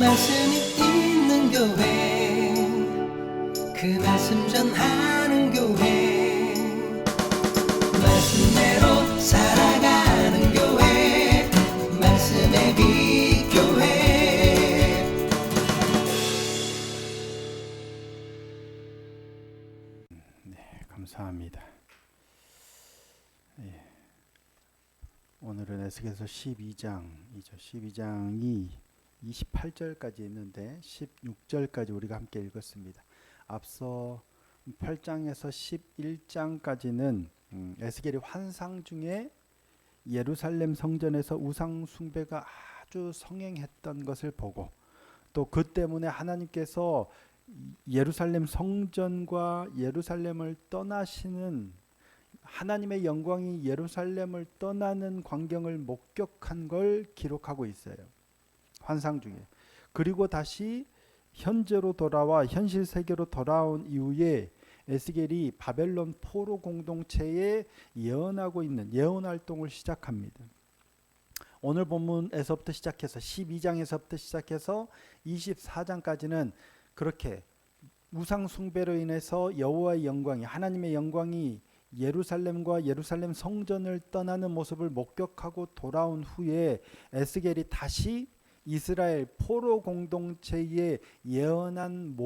말씀이 있는 교회, 그 말씀 전하는 교회, 말씀대로 살아가는 교회, 말씀의 빛 교회. 네, 감사합니다. 오늘은 에스겔서 12장이죠. 12장이 28절까지 있는데 16절까지 우리가 함께 읽었습니다. 앞서 8장에서 11장까지는 에스겔이 환상 중에 예루살렘 성전에서 우상 숭배가 아주 성행했던 것을 보고, 또 그 때문에 하나님께서 예루살렘 성전과 예루살렘을 떠나시는, 하나님의 영광이 예루살렘을 떠나는 광경을 목격한 걸 기록하고 있어요, 환상 중에. 그리고 다시 현재로 돌아와 현실 세계로 돌아온 이후에 에스겔이 바벨론 포로 공동체에 예언하고 있는 예언 활동을 시작합니다. 오늘 본문에서부터 시작해서 12장에서부터 시작해서 24장까지는 그렇게 우상 숭배로 인해서 여호와의 영광이, 하나님의 영광이 예루살렘과 예루살렘 성전을 떠나는 모습을 목격하고 돌아온 후에 에스겔이 다시 이스라엘 포로 공동체에 예언한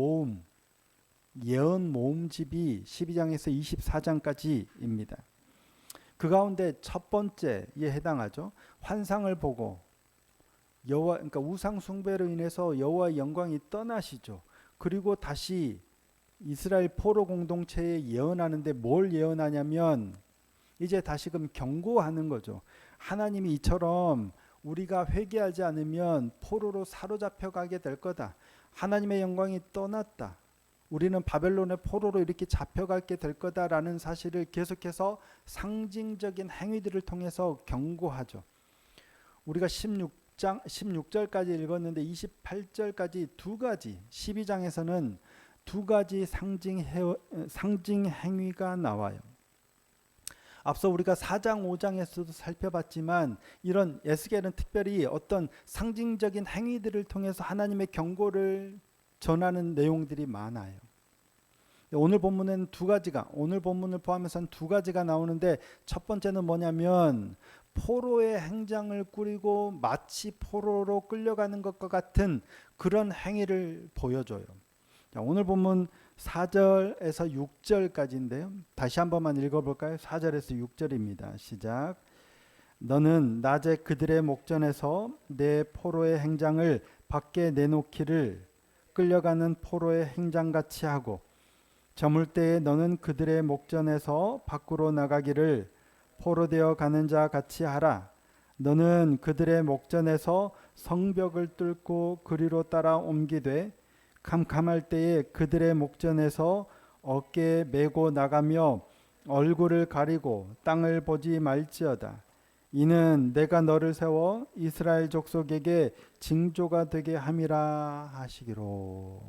예언 모음집이 12장에서 24장까지입니다. 그 가운데 첫 번째에 해당하죠. 환상을 보고 그러니까 우상 숭배로 인해서 여호와의 영광이 떠나시죠. 그리고 다시 이스라엘 포로 공동체에 예언하는데 뭘 예언하냐면 이제 다시금 경고하는 거죠. 하나님이 이처럼 우리가 회개하지 않으면 포로로 사로잡혀 가게 될 거다. 하나님의 영광이 떠났다. 우리는 바벨론의 포로로 이렇게 잡혀가게 될 거다라는 사실을 계속해서 상징적인 행위들을 통해서 경고하죠. 우리가 16절까지 읽었는데 28절까지 두 가지, 12장에서는 두 가지 상징 행위가 나와요. 앞서 우리가 4장 5장에서도 살펴봤지만 이런 에스겔은 특별히 어떤 상징적인 행위들을 통해서 하나님의 경고를 전하는 내용들이 많아요. 오늘 본문에는 두 가지가, 오늘 본문을 포함해서는 두 가지가 나오는데, 첫 번째는 뭐냐면 포로의 행장을 꾸리고 마치 포로로 끌려가는 것과 같은 그런 행위를 보여줘요. 자, 오늘 본문 4절에서 6절까지인데요. 다시 한 번만 읽어볼까요? 4절에서 6절입니다. 시작. 너는 낮에 그들의 목전에서 내 포로의 행장을 밖에 내놓기를 끌려가는 포로의 행장같이 하고, 저물 때에 너는 그들의 목전에서 밖으로 나가기를 포로되어 가는 자 같이 하라. 너는 그들의 목전에서 성벽을 뚫고 그리로 따라 옮기되 캄캄할 때에 그들의 목전에서 어깨에 메고 나가며 얼굴을 가리고 땅을 보지 말지어다. 이는 내가 너를 세워 이스라엘 족속에게 징조가 되게 함이라 하시기로.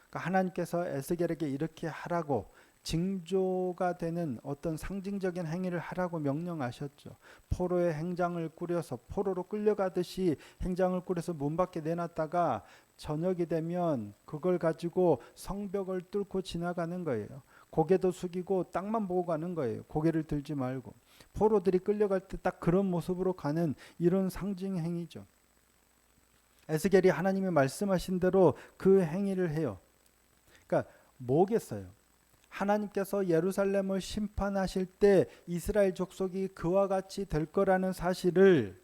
그러니까 하나님께서 에스겔에게 이렇게 하라고, 징조가 되는 어떤 상징적인 행위를 하라고 명령하셨죠. 포로의 행장을 꾸려서 포로로 끌려가듯이 행장을 꾸려서 문 밖에 내놨다가 저녁이 되면 그걸 가지고 성벽을 뚫고 지나가는 거예요. 고개도 숙이고 땅만 보고 가는 거예요. 고개를 들지 말고. 포로들이 끌려갈 때 딱 그런 모습으로 가는 이런 상징 행위죠. 에스겔이 하나님이 말씀하신 대로 그 행위를 해요. 그러니까 뭐겠어요? 하나님께서 예루살렘을 심판하실 때 이스라엘 족속이 그와 같이 될 거라는 사실을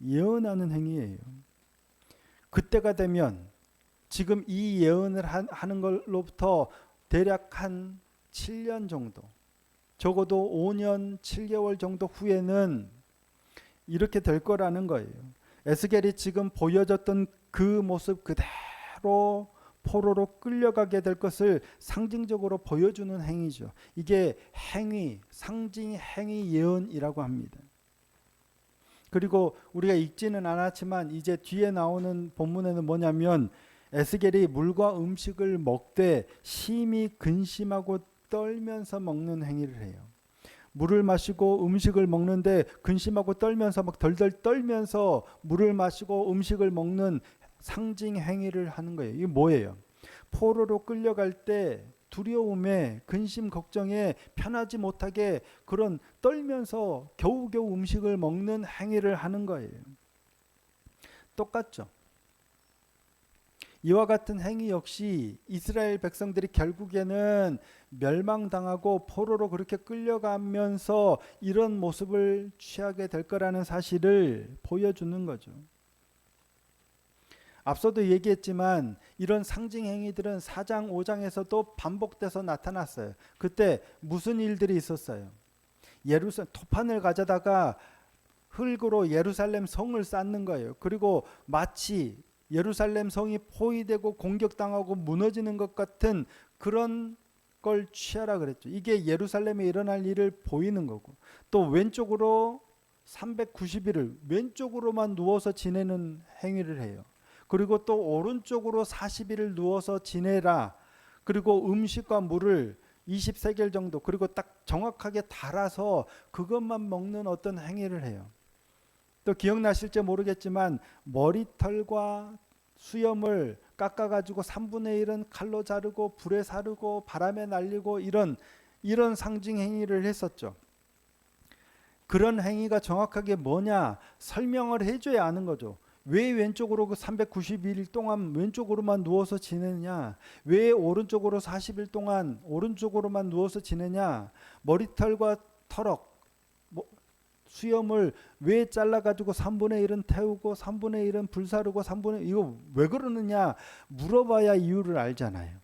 예언하는 행위예요. 그때가 되면 지금 이 예언을 하는 걸로부터 대략 한 7년 정도, 적어도 5년 7개월 정도 후에는 이렇게 될 거라는 거예요. 에스겔이 지금 보여줬던 그 모습 그대로 포로로 끌려가게 될 것을 상징적으로 보여주는 행위죠. 이게 행위, 상징 행위 예언이라고 합니다. 그리고 우리가 읽지는 않았지만 이제 뒤에 나오는 본문에는 뭐냐면 에스겔이 물과 음식을 먹되 심히 근심하고 떨면서 먹는 행위를 해요. 물을 마시고 음식을 먹는데 근심하고 떨면서 막 덜덜 떨면서 물을 마시고 음식을 먹는 상징 행위를 하는 거예요. 이게 뭐예요? 포로로 끌려갈 때 두려움에 근심 걱정에 편하지 못하게 그런 떨면서 겨우겨우 음식을 먹는 행위를 하는 거예요. 똑같죠. 이와 같은 행위 역시 이스라엘 백성들이 결국에는 멸망당하고 포로로 그렇게 끌려가면서 이런 모습을 취하게 될 거라는 사실을 보여주는 거죠. 앞서도 얘기했지만 이런 상징 행위들은 4장 5장에서도 반복돼서 나타났어요. 그때 무슨 일들이 있었어요? 예루살렘 토판을 가져다가 흙으로 예루살렘 성을 쌓는 거예요. 그리고 마치 예루살렘 성이 포위되고 공격당하고 무너지는 것 같은 그런 걸 취하라 그랬죠. 이게 예루살렘에 일어날 일을 보이는 거고, 또 왼쪽으로 390일을 왼쪽으로만 누워서 지내는 행위를 해요. 그리고 또 오른쪽으로 40일을 누워서 지내라. 그리고 음식과 물을 20세겔 정도, 그리고 딱 정확하게 달아서 그것만 먹는 어떤 행위를 해요. 또 기억나실지 모르겠지만 머리털과 수염을 깎아가지고 3분의 1은 칼로 자르고 불에 사르고 바람에 날리고 이런 상징 행위를 했었죠. 그런 행위가 정확하게 뭐냐 설명을 해줘야 아는 거죠. 왜 왼쪽으로 그 390일 동안 왼쪽으로만 누워서 지내냐? 왜 오른쪽으로 40일 동안 오른쪽으로만 누워서 지내냐? 머리털과 털럭 수염을 왜 잘라가지고 3분의 1은 태우고 3분의 1은 불사르고 3분의 1 이거 왜 그러느냐 물어봐야 이유를 알잖아요.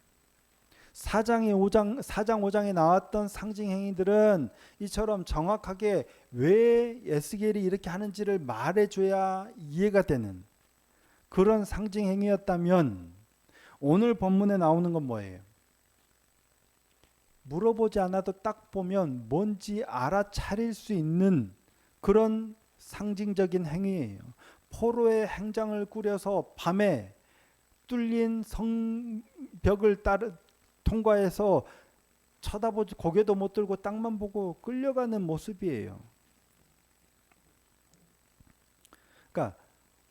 4장 5장에 나왔던 상징 행위들은 이처럼 정확하게 왜 에스겔이 이렇게 하는지를 말해줘야 이해가 되는 그런 상징 행위였다면 오늘 본문에 나오는 건 뭐예요? 물어보지 않아도 딱 보면 뭔지 알아차릴 수 있는 그런 상징적인 행위예요. 포로의 행장을 꾸려서 밤에 뚫린 성벽을 통과해서 쳐다보지 고개도 못 들고 땅만 보고 끌려가는 모습이에요. 그러니까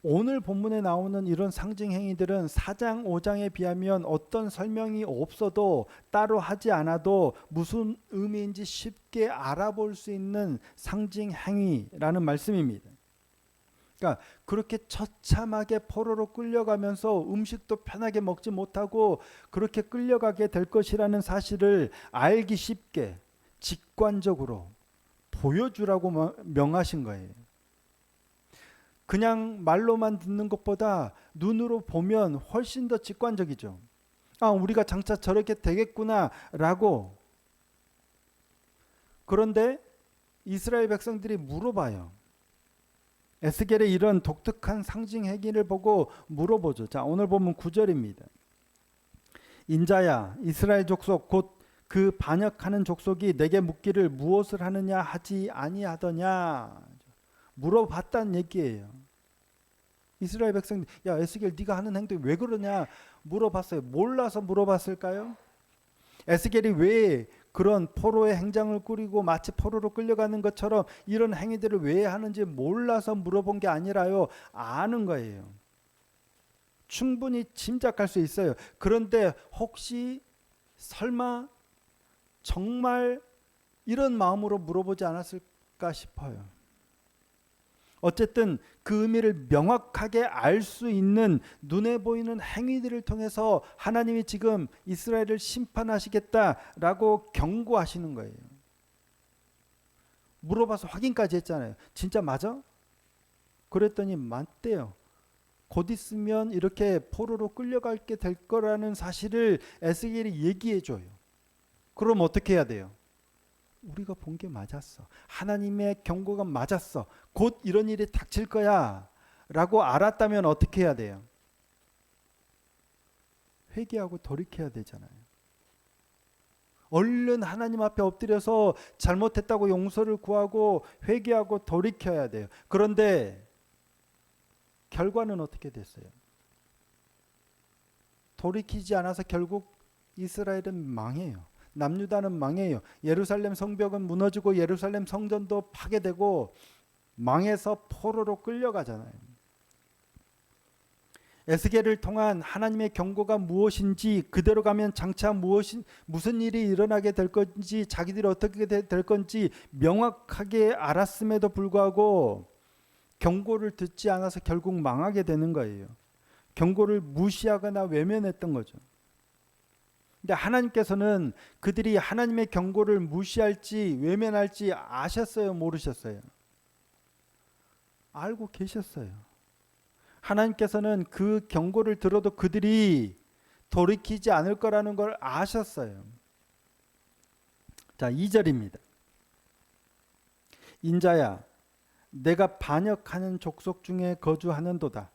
오늘 본문에 나오는 이런 상징 행위들은 4장 5장에 비하면 어떤 설명이 없어도 따로 하지 않아도 무슨 의미인지 쉽게 알아볼 수 있는 상징 행위라는 말씀입니다. 그러니까 그렇게 처참하게 포로로 끌려가면서 음식도 편하게 먹지 못하고 그렇게 끌려가게 될 것이라는 사실을 알기 쉽게 직관적으로 보여주라고 명하신 거예요. 그냥 말로만 듣는 것보다 눈으로 보면 훨씬 더 직관적이죠. 아, 우리가 장차 저렇게 되겠구나라고. 그런데 이스라엘 백성들이 물어봐요. 에스겔의 이런 독특한 상징 행위를 보고 물어보죠. 자, 오늘 보면 9절입니다. 인자야, 이스라엘 족속 곧 그 반역하는 족속이 내게 묻기를 무엇을 하느냐 하지 아니하더냐. 물어봤다는 얘기예요. 이스라엘 백성들, 야 에스겔 네가 하는 행동이 왜 그러냐 물어봤어요. 몰라서 물어봤을까요? 에스겔이 왜 그런 포로의 행장을 꾸리고 마치 포로로 끌려가는 것처럼 이런 행위들을 왜 하는지 몰라서 물어본 게 아니라요. 아는 거예요. 충분히 짐작할 수 있어요. 그런데 혹시 설마 정말 이런 마음으로 물어보지 않았을까 싶어요. 어쨌든 그 의미를 명확하게 알 수 있는 눈에 보이는 행위들을 통해서 하나님이 지금 이스라엘을 심판하시겠다라고 경고하시는 거예요. 물어봐서 확인까지 했잖아요. 진짜 맞아? 그랬더니 맞대요. 곧 있으면 이렇게 포로로 끌려가게 될 거라는 사실을 에스겔이 얘기해 줘요. 그럼 어떻게 해야 돼요? 우리가 본 게 맞았어. 하나님의 경고가 맞았어. 곧 이런 일이 닥칠 거야 라고 알았다면 어떻게 해야 돼요? 회개하고 돌이켜야 되잖아요. 얼른 하나님 앞에 엎드려서 잘못했다고 용서를 구하고 회개하고 돌이켜야 돼요. 그런데 결과는 어떻게 됐어요? 돌이키지 않아서 결국 이스라엘은 망해요. 남유다는 망해요. 예루살렘 성벽은 무너지고 예루살렘 성전도 파괴되고 망해서 포로로 끌려가잖아요. 에스겔을 통한 하나님의 경고가 무엇인지, 그대로 가면 장차 무슨 일이 일어나게 될 건지, 자기들이 어떻게 될 건지 명확하게 알았음에도 불구하고 경고를 듣지 않아서 결국 망하게 되는 거예요. 경고를 무시하거나 외면했던 거죠. 근데 하나님께서는 그들이 하나님의 경고를 무시할지 외면할지 아셨어요, 모르셨어요? 알고 계셨어요. 하나님께서는 그 경고를 들어도 그들이 돌이키지 않을 거라는 걸 아셨어요. 자, 2절입니다. 인자야, 내가 반역하는 족속 중에 거주하는도다.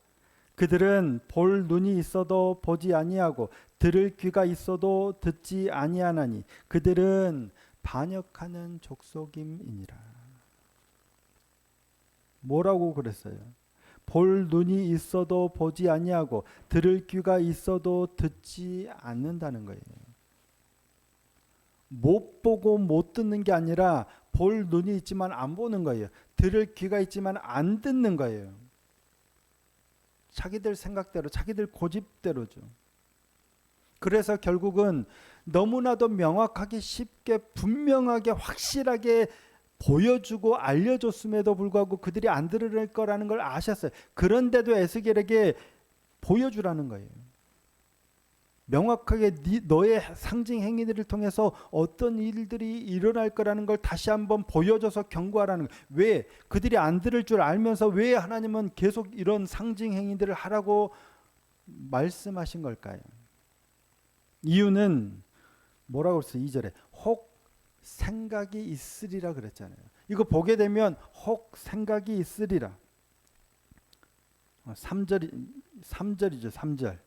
그들은 볼 눈이 있어도 보지 아니하고 들을 귀가 있어도 듣지 아니하나니 그들은 반역하는 족속임이니라. 뭐라고 그랬어요? 볼 눈이 있어도 보지 아니하고 들을 귀가 있어도 듣지 않는다는 거예요. 못 보고 못 듣는 게 아니라 볼 눈이 있지만 안 보는 거예요. 들을 귀가 있지만 안 듣는 거예요. 자기들 생각대로, 자기들 고집대로죠. 그래서 결국은 너무나도 명확하게, 쉽게, 분명하게, 확실하게 보여주고 알려줬음에도 불구하고 그들이 안 들을 거라는 걸 아셨어요. 그런데도 에스겔에게 보여주라는 거예요. 명확하게 너의 상징 행위들을 통해서 어떤 일들이 일어날 거라는 걸 다시 한번 보여줘서 경고하라는 거예요. 왜? 그들이 안 들을 줄 알면서 왜 하나님은 계속 이런 상징 행위들을 하라고 말씀하신 걸까요? 이유는 뭐라고 했어요? 2절에 혹 생각이 있으리라 그랬잖아요. 이거 보게 되면 혹 생각이 있으리라. 3절이죠. 3절.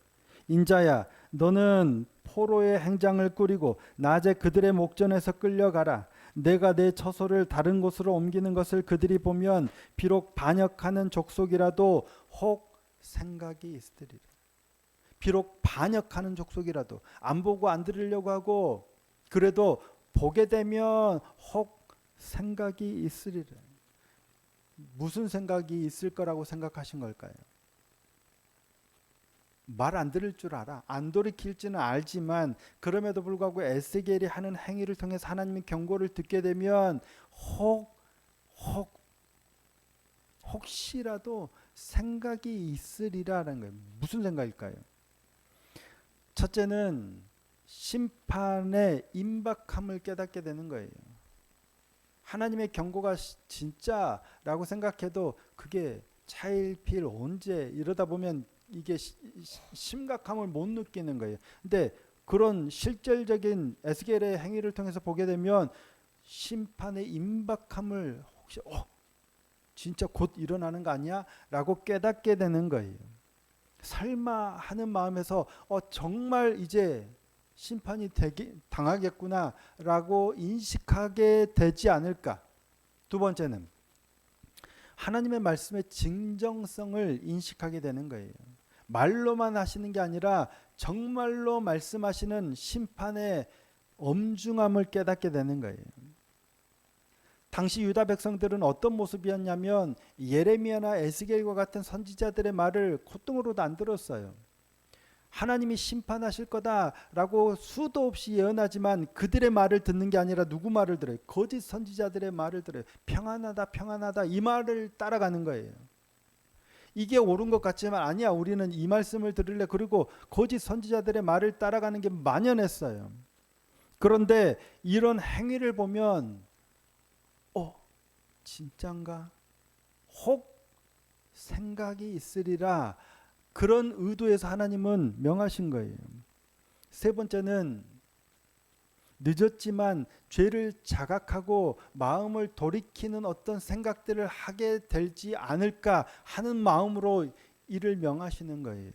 인자야, 너는 포로의 행장을 꾸리고 낮에 그들의 목전에서 끌려가라. 내가 내 처소를 다른 곳으로 옮기는 것을 그들이 보면 비록 반역하는 족속이라도 혹 생각이 있으리라. 비록 반역하는 족속이라도 안 보고 안 들으려고 하고 그래도 보게 되면 혹 생각이 있으리라. 무슨 생각이 있을 거라고 생각하신 걸까요? 말 안 들을 줄 알아. 안 돌이킬지는 알지만 그럼에도 불구하고 에스겔이 하는 행위를 통해서 하나님의 경고를 듣게 되면 혹시라도 생각이 있으리라는 거예요. 무슨 생각일까요? 첫째는 심판의 임박함을 깨닫게 되는 거예요. 하나님의 경고가 진짜라고 생각해도 그게 차일피일 언제 이러다 보면 이게 심각함을 못 느끼는 거예요. 근데 그런 실질적인 에스겔의 행위를 통해서 보게 되면 심판의 임박함을 혹시 진짜 곧 일어나는 거 아니야? 라고 깨닫게 되는 거예요. 설마 하는 마음에서 정말 이제 심판이 당하겠구나 라고 인식하게 되지 않을까. 두 번째는 하나님의 말씀의 진정성을 인식하게 되는 거예요. 말로만 하시는 게 아니라 정말로 말씀하시는 심판의 엄중함을 깨닫게 되는 거예요. 당시 유다 백성들은 어떤 모습이었냐면 예레미야나 에스겔과 같은 선지자들의 말을 콧등으로도 안 들었어요. 하나님이 심판하실 거다라고 수도 없이 예언하지만 그들의 말을 듣는 게 아니라 누구 말을 들어요? 거짓 선지자들의 말을 들어요. 평안하다 평안하다 이 말을 따라가는 거예요. 이게 옳은 것 같지만 아니야, 우리는 이 말씀을 들을래. 그리고 거짓 선지자들의 말을 따라가는 게 만연했어요. 그런데 이런 행위를 보면 진짠가? 혹 생각이 있으리라. 그런 의도에서 하나님은 명하신 거예요. 세 번째는 늦었지만 죄를 자각하고 마음을 돌이키는 어떤 생각들을 하게 되지 않을까 하는 마음으로 이를 명하시는 거예요.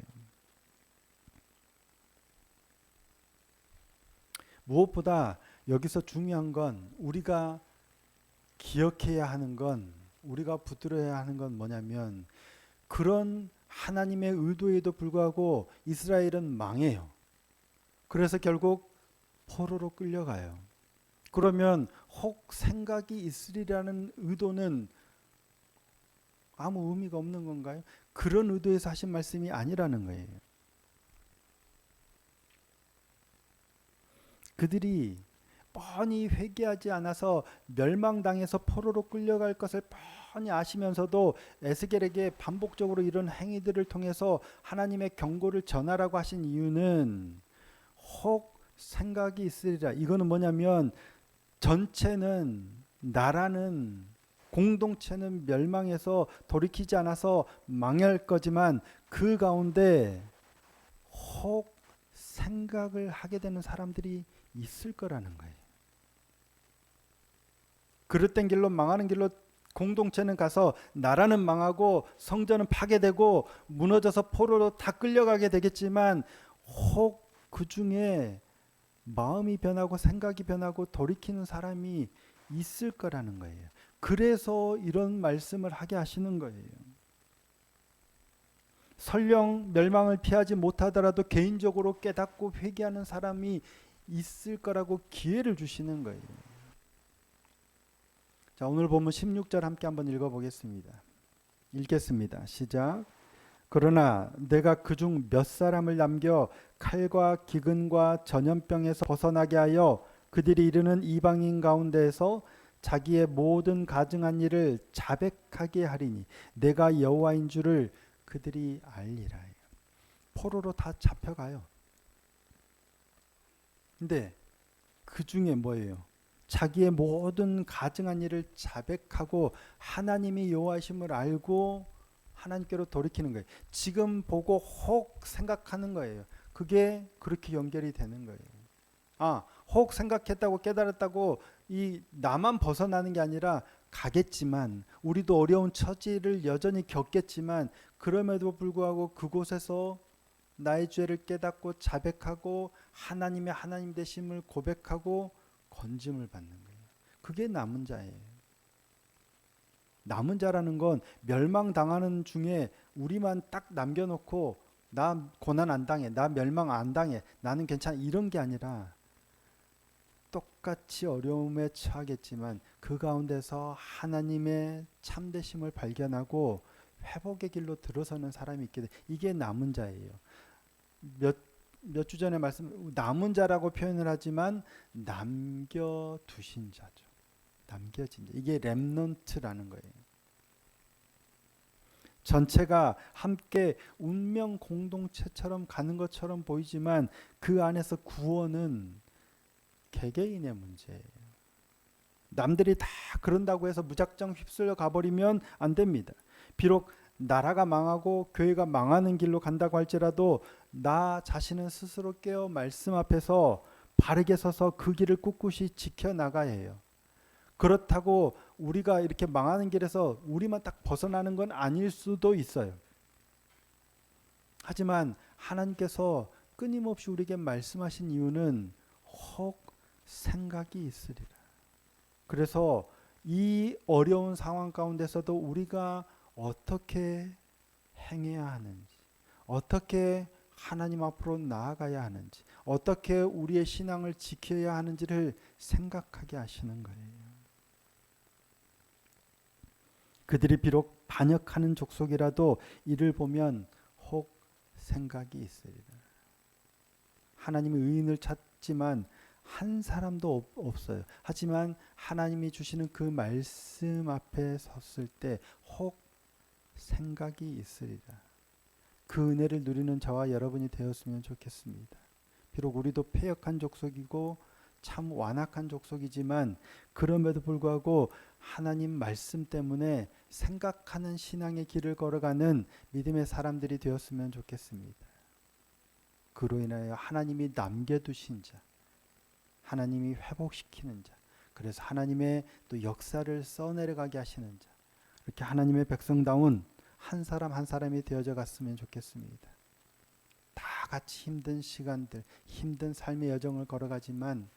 무엇보다 여기서 중요한 건 우리가 기억해야 하는 건, 우리가 붙들어야 하는 건 뭐냐면 그런 하나님의 의도에도 불구하고 이스라엘은 망해요. 그래서 결국 포로로 끌려가요. 그러면 혹 생각이 있으리라는 의도는 아무 의미가 없는 건가요? 그런 의도에서 하신 말씀이 아니라는 거예요. 그들이 뻔히 회개하지 않아서 멸망당해서 포로로 끌려갈 것을 뻔히 아시면서도 에스겔에게 반복적으로 이런 행위들을 통해서 하나님의 경고를 전하라고 하신 이유는 혹 생각이 있으리라. 이거는 뭐냐면 전체는, 나라는, 공동체는 멸망해서 돌이키지 않아서 망할 거지만 그 가운데 혹 생각을 하게 되는 사람들이 있을 거라는 거예요. 그릇된 길로, 망하는 길로 공동체는 가서 나라는 망하고 성전은 파괴되고 무너져서 포로로 다 끌려가게 되겠지만 혹 그 중에 마음이 변하고 생각이 변하고 돌이키는 사람이 있을 거라는 거예요. 그래서 이런 말씀을 하게 하시는 거예요. 설령 멸망을 피하지 못하더라도 개인적으로 깨닫고 회개하는 사람이 있을 거라고 기회를 주시는 거예요. 자, 오늘 본문 16절 함께 한번 읽어보겠습니다. 읽겠습니다. 시작. 그러나 내가 그중 몇 사람을 남겨 칼과 기근과 전염병에서 벗어나게 하여 그들이 이르는 이방인 가운데에서 자기의 모든 가증한 일을 자백하게 하리니 내가 여호와인 줄을 그들이 알리라. 포로로 다 잡혀가요. 근데 그 중에 뭐예요? 자기의 모든 가증한 일을 자백하고 하나님이 여호와이심을 알고 하나님께로 돌이키는 거예요. 지금 보고 혹 생각하는 거예요. 그게 그렇게 연결이 되는 거예요. 혹 생각했다고 깨달았다고 이 나만 벗어나는 게 아니라 가겠지만 우리도 어려운 처지를 여전히 겪겠지만 그럼에도 불구하고 그곳에서 나의 죄를 깨닫고 자백하고 하나님의 하나님 되심을 고백하고 건짐을 받는 거예요. 그게 남은 자예요. 남은 자라는 건 멸망당하는 중에 우리만 딱 남겨놓고 나 고난 안 당해, 나 멸망 안 당해, 나는 괜찮아 이런 게 아니라 똑같이 어려움에 처하겠지만 그 가운데서 하나님의 참되심을 발견하고 회복의 길로 들어서는 사람이 있게 돼. 이게 남은 자예요. 몇 주 전에 말씀 남은 자라고 표현을 하지만 남겨두신 자죠. 남겨진 자. 이게 렘넌트라는 거예요. 전체가 함께 운명 공동체처럼 가는 것처럼 보이지만 그 안에서 구원은 개개인의 문제예요. 남들이 다 그런다고 해서 무작정 휩쓸려 가버리면 안 됩니다. 비록 나라가 망하고 교회가 망하는 길로 간다고 할지라도 나 자신은 스스로 깨어 말씀 앞에서 바르게 서서 그 길을 꿋꿋이 지켜나가야 해요. 그렇다고 우리가 이렇게 망하는 길에서 우리만 딱 벗어나는 건 아닐 수도 있어요. 하지만 하나님께서 끊임없이 우리에게 말씀하신 이유는 혹 생각이 있으리라. 그래서 이 어려운 상황 가운데서도 우리가 어떻게 행해야 하는지, 어떻게 하나님 앞으로 나아가야 하는지, 어떻게 우리의 신앙을 지켜야 하는지를 생각하게 하시는 거예요. 그들이 비록 반역하는 족속이라도 이를 보면 혹 생각이 있으리라. 하나님의 의인을 찾지만 한 사람도 없어요. 하지만 하나님이 주시는 그 말씀 앞에 섰을 때 혹 생각이 있으리라. 그 은혜를 누리는 저와 여러분이 되었으면 좋겠습니다. 비록 우리도 패역한 족속이고 참 완악한 족속이지만 그럼에도 불구하고 하나님 말씀 때문에 생각하는 신앙의 길을 걸어가는 믿음의 사람들이 되었으면 좋겠습니다. 그로 인하여 하나님이 남겨두신 자, 하나님이 회복시키는 자, 그래서 하나님의 또 역사를 써내려가게 하시는 자, 이렇게 하나님의 백성다운 한 사람 한 사람이 되어져 갔으면 좋겠습니다. 다 같이 힘든 시간들, 힘든 삶의 여정을 걸어가지만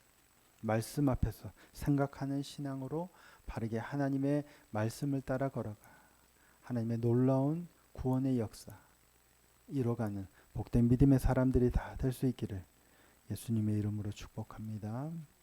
말씀 앞에서 생각하는 신앙으로 바르게 하나님의 말씀을 따라 걸어가 하나님의 놀라운 구원의 역사 이뤄가는 복된 믿음의 사람들이 다 될 수 있기를 예수님의 이름으로 축복합니다.